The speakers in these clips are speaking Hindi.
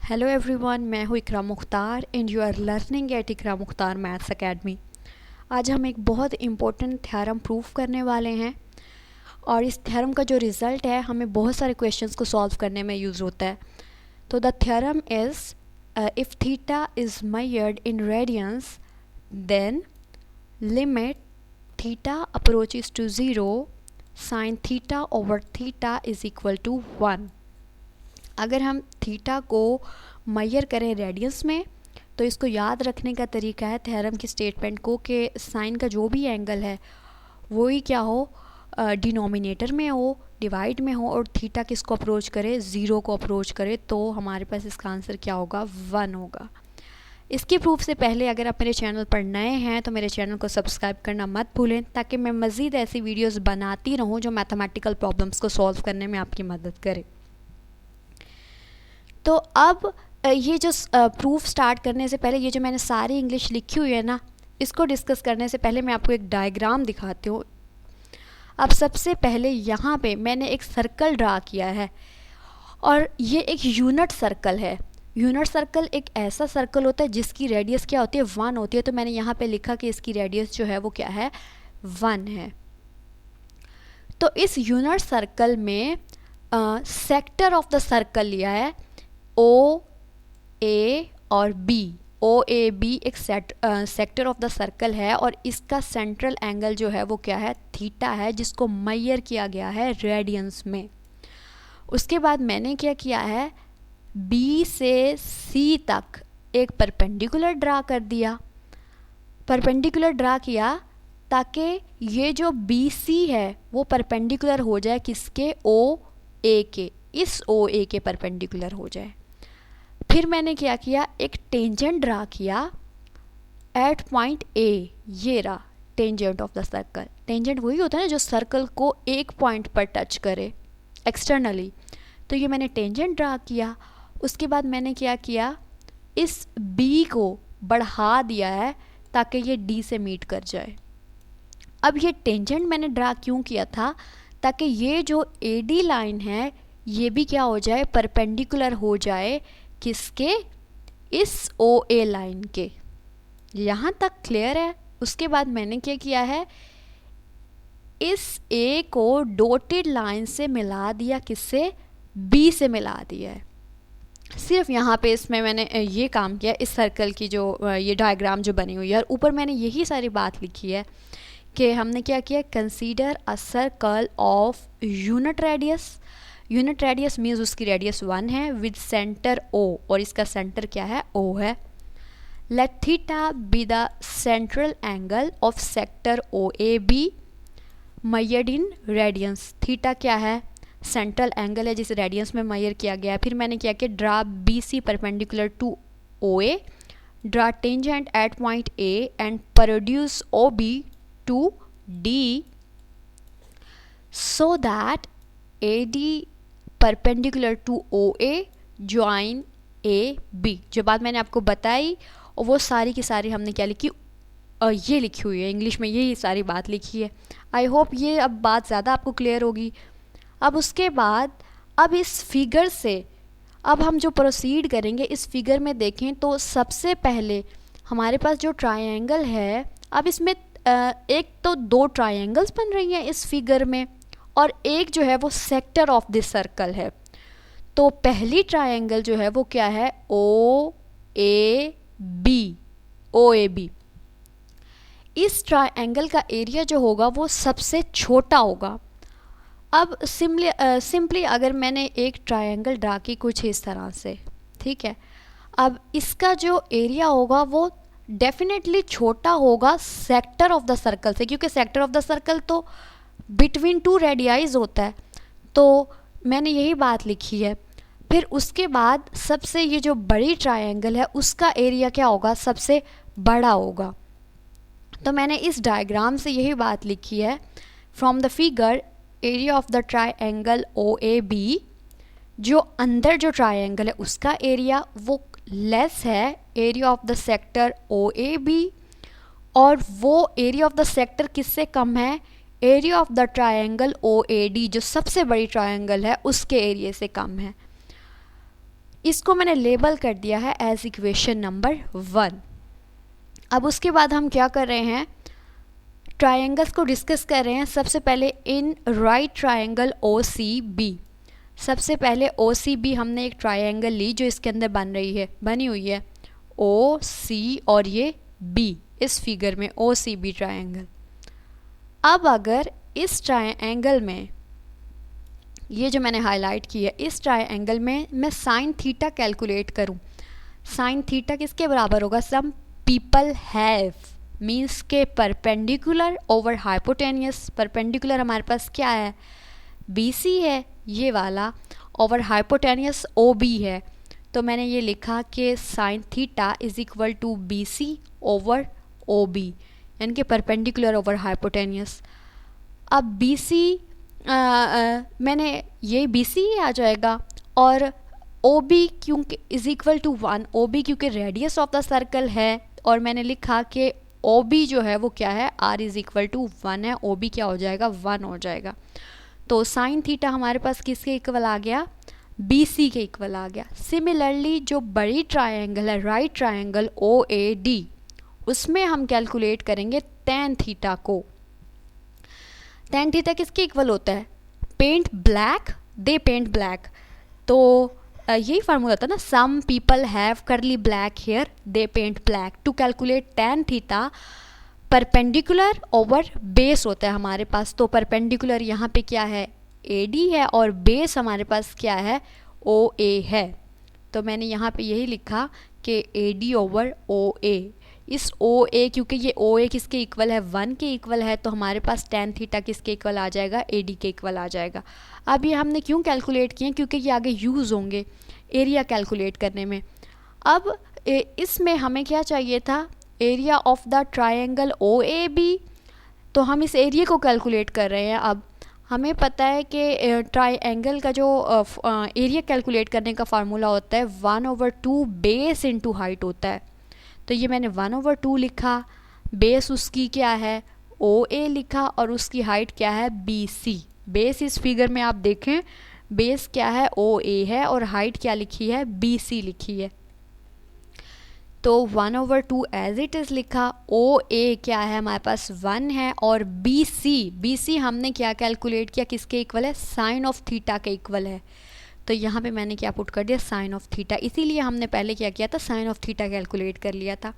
हेलो एवरीवन, मैं हूँ Iqra Mukhtar and you are learning at Iqra Mukhtar maths academy. आज हम एक बहुत इम्पोर्टेंट थ्योरम प्रूफ करने वाले हैं और इस थ्योरम का जो रिज़ल्ट है हमें बहुत सारे क्वेश्चंस को सॉल्व करने में यूज़ होता है। तो the theorem is if theta is measured in radians then limit theta approaches to zero sine theta over theta is equal to 1। अगर हम थीटा को मेजर करें रेडियंस में तो इसको याद रखने का तरीका है थ्योरम की स्टेटमेंट को कि साइन का जो भी एंगल है वो ही क्या हो, डिनोमिनेटर में हो, डिवाइड में हो और थीटा किसको अप्रोच करे, ज़ीरो को अप्रोच करे, तो हमारे पास इसका आंसर क्या होगा, 1 होगा। इसके प्रूफ से पहले अगर आप मेरे चैनल पर नए हैं तो मेरे चैनल को सब्सक्राइब करना मत भूलें ताकि मैं मज़ीद ऐसी वीडियोस बनाती रहूं जो मैथमेटिकल प्रॉब्लम्स को सॉल्व करने में आपकी मदद करे। तो अब ये जो प्रूफ स्टार्ट करने से पहले ये जो मैंने सारी इंग्लिश लिखी हुई है ना, इसको डिस्कस करने से पहले मैं आपको एक डायग्राम दिखाती हूँ। अब सबसे पहले यहाँ पे मैंने एक सर्कल ड्रा किया है और ये एक यूनिट सर्कल है। यूनिट सर्कल एक ऐसा सर्कल होता है जिसकी रेडियस क्या होती है, 1 होती है। तो मैंने यहाँ पे लिखा कि इसकी रेडियस जो है वो क्या है, 1 है। तो इस यूनिट सर्कल में सेक्टर ऑफ द सर्कल लिया है ओ ए और बी। ओ ए बी एक सेक्टर ऑफ द सर्कल है और इसका सेंट्रल एंगल जो है वो क्या है, थीटा है, जिसको मेजर किया गया है रेडियंस में। उसके बाद मैंने क्या किया है, बी से सी तक एक परपेंडिकुलर ड्रा कर दिया। परपेंडिकुलर ड्रा किया ताकि ये जो बी सी है वो परपेंडिकुलर हो जाए किसके, ओ ए के, इस ओ ए के परपेंडिकुलर हो जाए। फिर मैंने क्या किया, एक टेंजेंट ड्रा किया एट पॉइंट ए। ये रहा tangent of the circle. Tangent वही होता है ना जो सर्कल को एक पॉइंट पर टच करे एक्सटर्नली। तो ये मैंने टेंजेंट ड्रा किया। उसके बाद मैंने क्या किया, इस बी को बढ़ा दिया है ताकि ये डी से मीट कर जाए। अब ये टेंजेंट मैंने ड्रा क्यों किया था, ताकि ये जो ए डी लाइन है ये भी क्या हो जाए, परपेंडिकुलर हो जाए किसके, इस ओ ए लाइन के। यहाँ तक क्लियर है। उसके बाद मैंने क्या किया है, इस ए को डॉटेड लाइन से मिला दिया, किससे, बी से मिला दिया है। सिर्फ यहाँ पे इसमें मैंने ये काम किया, इस सर्कल की जो ये डायग्राम जो बनी हुई है और ऊपर मैंने यही सारी बात लिखी है कि हमने क्या किया, consider a circle of unit radius. Unit radius means उसकी रेडियस 1 है विद सेंटर ओ, और इसका सेंटर क्या है, ओ है। Let theta be the central angle of sector O A B measured in radians. Theta क्या है, सेंट्रल एंगल है जिसे रेडियंस में मेजर किया गया है। फिर मैंने क्या किया, draw B C perpendicular to O A, draw tangent at point A and produce O B to D so that AD perpendicular to OA join AB। जो बात मैंने आपको बताई और वो सारी की सारी हमने क्या लिखी, ये लिखी हुई है इंग्लिश में, यही सारी बात लिखी है। आई होप ये अब बात ज़्यादा आपको क्लियर होगी। अब उसके बाद अब इस फिगर से अब हम जो प्रोसीड करेंगे, इस फिगर में देखें तो सबसे पहले हमारे पास जो ट्रायंगल है, अब इसमें एक तो 2 ट्रायंगल्स बन रही हैं इस फिगर में और एक जो है वो सेक्टर ऑफ दिस सर्कल है। तो पहली ट्रायंगल जो है वो क्या है, O A B, O A B. इस ट्रायंगल का एरिया जो होगा वो सबसे छोटा होगा। अब सिंपली अगर मैंने एक ट्रायंगल ड्रा की कुछ इस तरह से, ठीक है, अब इसका जो एरिया होगा वो डेफिनेटली छोटा होगा सेक्टर ऑफ द सर्कल से, क्योंकि सेक्टर ऑफ द सर्कल तो बिटवीन 2 रेडियाइज होता है। तो मैंने यही बात लिखी है। फिर उसके बाद सबसे ये जो बड़ी ट्रायंगल है उसका एरिया क्या होगा, सबसे बड़ा होगा। तो मैंने इस डायग्राम से यही बात लिखी है, from the figure area of the triangle O A B, जो अंदर जो ट्रायंगल है उसका एरिया वो लेस है area of the sector O A B, और वो एरिया ऑफ द सेक्टर किससे कम है, area of the triangle O A D, जो सबसे बड़ी ट्रायंगल है उसके एरिया से कम है। इसको मैंने लेबल कर दिया है एज इक्वेशन नंबर 1। अब उसके बाद हम क्या कर रहे हैं, ट्रायंगल्स को डिस्कस कर रहे हैं। सबसे पहले in right triangle O C B, सबसे पहले ओ सी बी हमने एक ट्रायंगल ली जो इसके अंदर बनी हुई है ओ सी और ये बी, इस फिगर में ओ सी बी ट्रायंगल। अब अगर इस ट्रायंगल में, ये जो मैंने हाईलाइट किया, इस ट्रायंगल में मैं साइन थीटा कैलकुलेट करूं, साइन थीटा किसके बराबर होगा, सम पीपल हैव मीन्स के परपेंडिकुलर ओवर हाइपोटेनियस। परपेंडिकुलर हमारे पास क्या है, बी सी है ये वाला, ओवर हाइपोटेनियस ओ बी है। तो मैंने ये लिखा कि sine theta is equal to B C over O B, यानी कि परपेंडिकुलर ओवर हाइपोटेनियस। अब बी सी मैंने ये बी सी ही आ जाएगा, और ओ बी क्योंकि is equal to 1, O B क्योंकि रेडियस ऑफ द सर्कल है, और मैंने लिखा कि ओ बी जो है वो क्या है, आर इज इक्वल टू 1 है, ओ बी क्या हो जाएगा, 1 हो जाएगा। तो साइन थीटा हमारे पास किसके इक्वल आ गया, बी सी के इक्वल आ गया। सिमिलरली जो बड़ी ट्रायंगल है right triangle O A D, उसमें हम कैलकुलेट करेंगे टेन थीटा को। टेन थीटा किसके इक्वल होता है, paint black they paint black, तो यही फार्मूला था ना, some people have curly black hair they paint black. To calculate tan theta perpendicular over base होता है हमारे पास, तो परपेंडिकुलर यहाँ पे क्या है, ए डी है, और बेस हमारे पास क्या है, ओ ए है। तो मैंने यहाँ पे यही लिखा कि ए डी ओवर ओ ए। इस ओ ए, क्योंकि ये ओ ए किसके इक्वल है, 1 के इक्वल है, तो हमारे पास टेन थीटा किसके इक्वल आ जाएगा, ए डी के इक्वल आ जाएगा। अब ये हमने क्यों कैलकुलेट किए, क्योंकि ये आगे यूज़ होंगे एरिया कैलकुलेट करने में। अब इसमें हमें क्या चाहिए था, area of the triangle O A B, तो हम इस एरिया को कैलकुलेट कर रहे हैं। अब हमें पता है कि ट्रायंगल का जो एरिया कैलकुलेट करने का फार्मूला होता है 1/2 बेस इंटू हाइट होता है। तो ये मैंने 1/2 लिखा, बेस उसकी क्या है, ओ ए लिखा, और उसकी हाइट क्या है, बी सी। बेस इस फिगर में आप देखें, बेस क्या है, ओ ए है, और हाइट क्या लिखी है, बी सी लिखी है। तो 1/2 एज इट इज़ लिखा, ओ ए क्या है हमारे पास 1 है, और बी सी हमने क्या कैलकुलेट किया, किसके इक्वल है, साइन ऑफ थीटा के इक्वल है। तो यहाँ पे मैंने क्या पुट कर दिया, साइन ऑफ थीटा, इसीलिए हमने पहले क्या किया था, साइन ऑफ थीटा कैलकुलेट कर लिया था।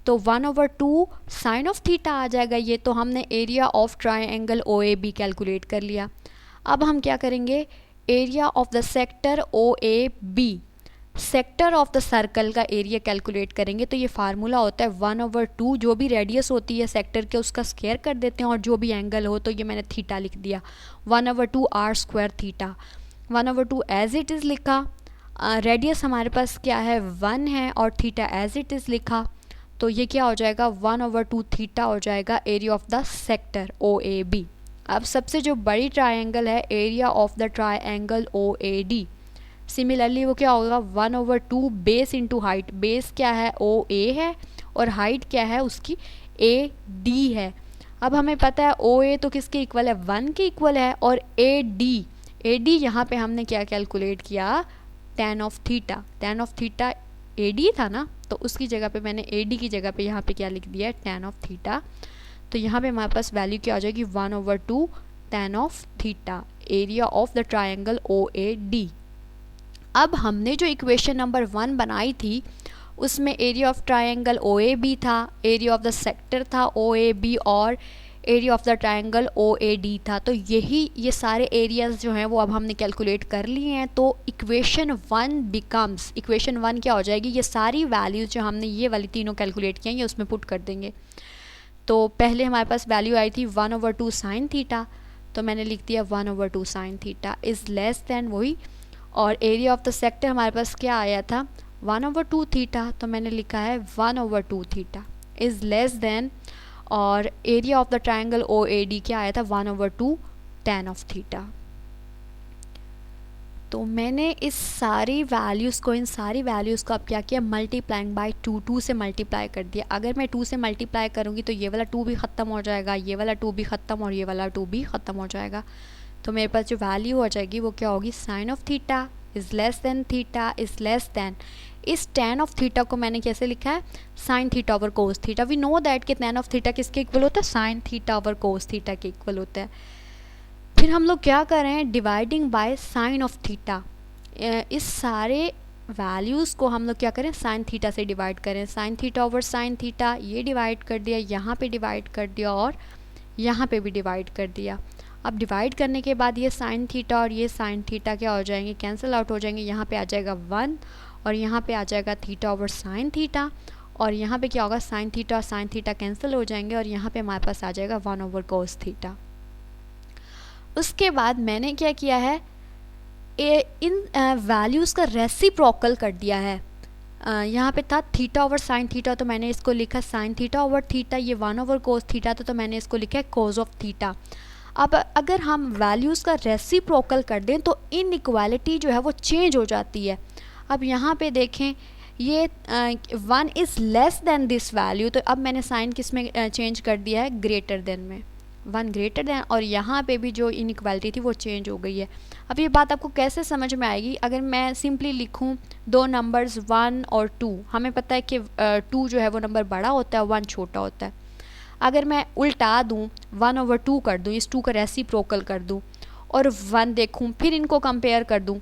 तो 1/2 साइन ऑफ थीटा आ जाएगा ये, तो हमने area of triangle O A B calculate कर लिया। अब हम क्या करेंगे, area of the sector O A B, sector of the circle का एरिया कैलकुलेट करेंगे। तो ये फार्मूला होता है 1/2, जो भी रेडियस होती है सेक्टर के उसका स्क्वायर कर देते हैं, और जो भी एंगल हो, तो ये मैंने थीटा लिख दिया 1/2 R square theta. 1/2 as it is लिखा, रेडियस हमारे पास क्या है 1 है, और थीटा एज इट इज़ लिखा, तो ये क्या हो जाएगा 1/2 थीटा हो जाएगा area of the sector O A B. अब सबसे जो बड़ी ट्रायंगल है, area of the triangle O A D, similarly वो क्या होगा 1/2 बेस इंटू हाइट, बेस क्या है, ओ ए है, और हाइट क्या है उसकी, ए डी है। अब हमें पता है ओ ए तो किसके इक्वल है, 1 के इक्वल है, और ए डी यहाँ पे हमने क्या कैलकुलेट किया, tan of theta A D था ना, तो उसकी जगह पे मैंने ए डी की जगह पे यहाँ पे क्या लिख दिया है, tan ऑफ थीटा। तो यहाँ पे हमारे पास वैल्यू क्या हो जाएगी 1/2 tan of theta, area of the triangle O A D. अब हमने जो इक्वेशन नंबर 1 बनाई थी उसमें area of triangle O A B था, एरिया ऑफ द सेक्टर था ओ ए बी, और area of the triangle O A D था। तो ये सारे एरियाज जो हैं वो अब हमने कैलकुलेट कर लिए हैं। तो इक्वेशन 1 बिकम्स, इक्वेशन 1 क्या हो जाएगी, ये सारी वैल्यूज़ जो हमने ये वाली तीनों कैलकुलेट किए हैं ये उसमें पुट कर देंगे। तो पहले हमारे पास वैल्यू आई थी 1/2 साइन थीटा, तो मैंने लिख दिया 1/2 sine theta is less then वही, और एरिया ऑफ द सेक्टर हमारे पास क्या आया था 1/2 थीटा, तो मैंने लिखा है 1/2 थीटा इज़ लेस दैन, और area of the triangle O A D क्या आया था 1/2 tan ऑफ थीटा। तो मैंने इस सारी वैल्यूज़ को, इन सारी वैल्यूज़ को अब क्या किया, मल्टीप्लाइंग बाय 2 से मल्टीप्लाई कर दिया। अगर मैं 2 से मल्टीप्लाई करूँगी तो ये वाला 2 भी ख़त्म हो जाएगा, ये वाला 2 भी ख़त्म, और ये वाला 2 भी ख़त्म हो जाएगा। तो मेरे पास जो वैल्यू हो जाएगी वो क्या होगी, sine of theta is less than theta is less than, इस tan ऑफ थीटा को मैंने कैसे लिखा है, sine theta over cos theta. We know that कि tan ऑफ थीटा किसके इक्वल होता है, sine theta over cos theta के इक्वल होता है। फिर हम लोग क्या कर रहे हैं, dividing by sine of theta. इस सारे वैल्यूज़ को हम लोग क्या करें, साइन थीटा से डिवाइड करें। Sine theta over sine theta, ये डिवाइड कर दिया, यहाँ पे डिवाइड कर दिया और यहाँ पे भी डिवाइड कर दिया। अब डिवाइड करने के बाद ये साइन थीटा और ये साइन थीटा क्या हो जाएंगे, कैंसिल आउट हो जाएंगे। यहाँ पे आ जाएगा 1 और यहाँ पे आ जाएगा थीटा ओवर साइन थीटा, और यहाँ पे क्या होगा, साइन थीटा और साइन थीटा कैंसिल हो जाएंगे और यहाँ पे हमारे पास आ जाएगा 1 ओवर कोस थीटा। उसके बाद मैंने क्या किया है, इन वैल्यूज़ का रेसिप्रोकल कर दिया है। यहाँ पे था थीटा ओवर साइन थीटा, तो मैंने इसको लिखा साइन थीटा ओवर थीटा, ये 1 ओवर कोस थीटा तो मैंने इसको लिखा है कोस ऑफ थीटा। अब अगर हम वैल्यूज़ का रेसिप्रोकल कर दें तो इनइक्वालिटी जो है वो चेंज हो जाती है। अब यहाँ पे देखें, ये 1 is less then this value, तो अब मैंने साइन किस में चेंज कर दिया है, ग्रेटर देन में, 1 ग्रेटर देन, और यहाँ पे भी जो इनइक्वालिटी थी वो चेंज हो गई है। अब ये बात आपको कैसे समझ में आएगी, अगर मैं सिंपली लिखूँ दो नंबर्स 1 और 2, हमें पता है कि 2 जो है वो नंबर बड़ा होता है, 1 छोटा होता है। अगर मैं उल्टा दूँ, 1 ओवर 2 कर दूँ, इस 2 का रेसिप्रोकल कर दूँ और 1 देखूँ, फिर इनको कंपेयर कर दूँ,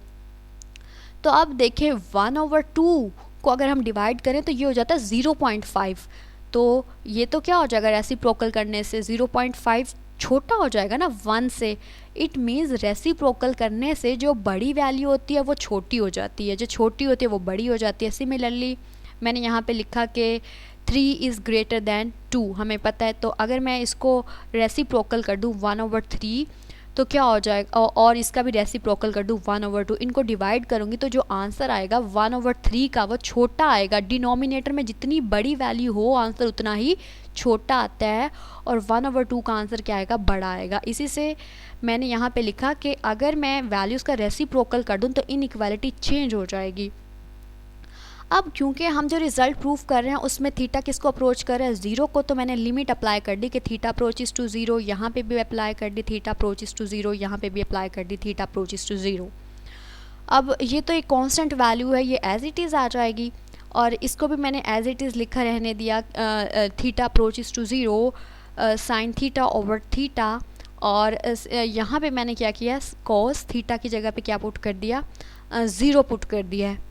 तो अब देखें 1 ओवर 2 को अगर हम डिवाइड करें तो ये हो जाता है 0.5। तो ये तो क्या हो जाएगा, रेसिप्रोकल करने से 0.5 छोटा हो जाएगा ना 1 से। इट मीन्स रेसिप्रोकल करने से जो बड़ी वैल्यू होती है वो छोटी हो जाती है, जो छोटी होती है वो बड़ी हो जाती है। सिमिलरली मैंने यहाँ पे लिखा कि 3 इज़ ग्रेटर दैन 2, हमें पता है। तो अगर मैं इसको रेसिप्रोकल कर दूँ 1 ओवर 3 तो क्या हो जाएगा, और इसका भी रेसिप्रोकल कर दूँ 1 ओवर 2, इनको डिवाइड करूँगी तो जो आंसर आएगा 1 ओवर 3 का वो छोटा आएगा। डिनोमिनेटर में जितनी बड़ी वैल्यू हो आंसर उतना ही छोटा आता है, और 1 ओवर 2 का आंसर क्या आएगा, बड़ा आएगा। इसी से मैंने यहाँ पे लिखा कि अगर मैं वैल्यूज़ का रेसिप्रोकल कर दूँ तो इनइक्वालिटी चेंज हो जाएगी। अब क्योंकि हम जो रिज़ल्ट प्रूफ कर रहे हैं उसमें थीटा किसको अप्रोच कर रहा है, 0 को, तो मैंने लिमिट अप्लाई कर दी कि थीटा अप्रोचेस टू 0, यहाँ पे भी अप्लाई कर दी थीटा अप्रोचेस टू 0, यहाँ पे भी अप्लाई कर दी थीटा अप्रोचेस टू 0। अब ये तो एक कांस्टेंट वैल्यू है, ये एज इट इज़ आ जाएगी, और इसको भी मैंने एज इट इज़ लिखा रहने दिया, theta approaches to 0 sine theta over theta, और यहाँ पे मैंने क्या किया, कॉस थीटा की जगह पे क्या पुट कर दिया, 0 पुट कर दिया है।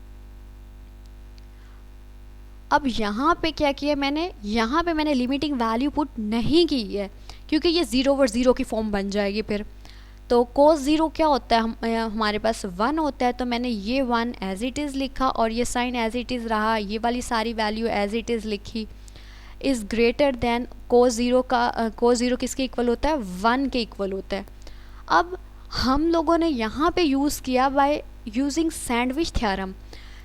अब यहाँ पे क्या किया मैंने, यहाँ पे मैंने लिमिटिंग वैल्यू पुट नहीं की है क्योंकि ये 0 ओवर 0 की फॉर्म बन जाएगी फिर। तो कोस 0 क्या होता है, हमारे पास 1 होता है, तो मैंने ये 1 एज इट इज़ लिखा और ये साइन एज इट इज़ रहा, ये वाली सारी वैल्यू एज इट इज़ लिखी। इज़ ग्रेटर दैन कोस 0 का, कोस 0 किसके इक्वल होता है, 1 के इक्वल होता है। अब हम लोगों ने यहाँ पे यूज़ किया by using sandwich theorem.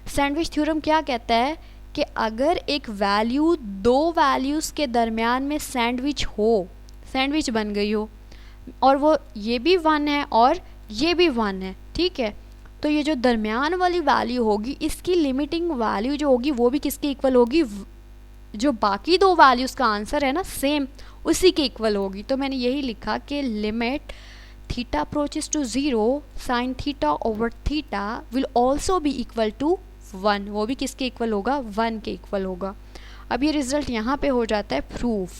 Sandwich theorem क्या कहता है कि अगर एक वैल्यू दो वैल्यूज़ के दरमियान में सैंडविच हो, सैंडविच बन गई हो, और वो ये भी 1 है और ये भी 1 है, ठीक है, तो ये जो दरमियान वाली वैल्यू होगी इसकी लिमिटिंग वैल्यू जो होगी वो भी किसके इक्वल होगी, जो बाकी दो वैल्यूज़ का आंसर है ना सेम उसी के इक्वल होगी। तो मैंने यही लिखा कि limit theta approaches to 0 sine theta over theta will also be equal to 1, वो भी किसके इक्वल होगा, 1 के इक्वल होगा। अब ये रिज़ल्ट यहाँ पे हो जाता है प्रूफ।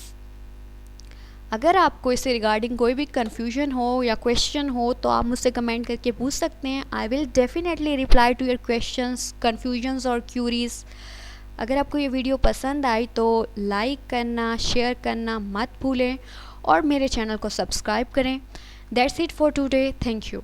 अगर आपको इससे रिगार्डिंग कोई भी कन्फ्यूजन हो या क्वेश्चन हो तो आप मुझसे कमेंट करके पूछ सकते हैं। I will definitely reply to your questions, confusions और क्यूरीज। अगर आपको ये वीडियो पसंद आई तो लाइक करना, शेयर करना मत भूलें और मेरे चैनल को सब्सक्राइब करें। That's it for today, thank you.